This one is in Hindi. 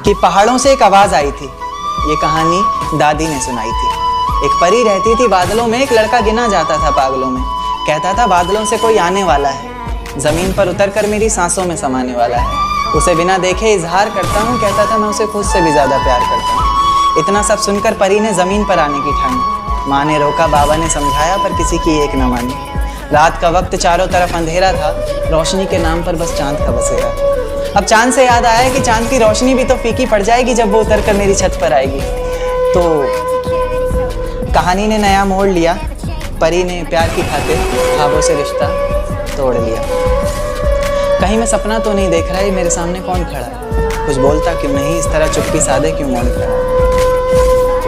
कि पहाड़ों से एक आवाज आई थी। ये कहानी दादी ने सुनाई थी। एक परी रहती थी बादलों में, एक लड़का गिना जाता था पागलों में। कहता था बादलों से कोई आने वाला है, जमीन पर उतरकर मेरी सांसों में समाने वाला है। उसे बिना देखे इजहार करता हूँ, कहता था मैं उसे खुद से भी ज्यादा प्यार करता हूँ। इतना सब सुनकर परी ने जमीन पर आने की ठानी। माँ ने रोका, बाबा ने समझाया, पर किसी की एक न मानी। रात का वक्त चारों तरफ अंधेरा था, रोशनी के नाम पर बस चांद का बसेरा था। अब चांद से याद आया कि चांद की रोशनी भी तो फीकी पड़ जाएगी जब वो उतरकर मेरी छत पर आएगी। तो कहानी ने नया मोड़ लिया। परी ने प्यार की खातिर ख्वाबों से रिश्ता तोड़ लिया। कहीं मैं सपना तो नहीं देख रहा, ये मेरे सामने कौन खड़ा है? कुछ बोलता क्यों नहीं, इस तरह चुप्पी साधे क्यों मौन खड़ा है?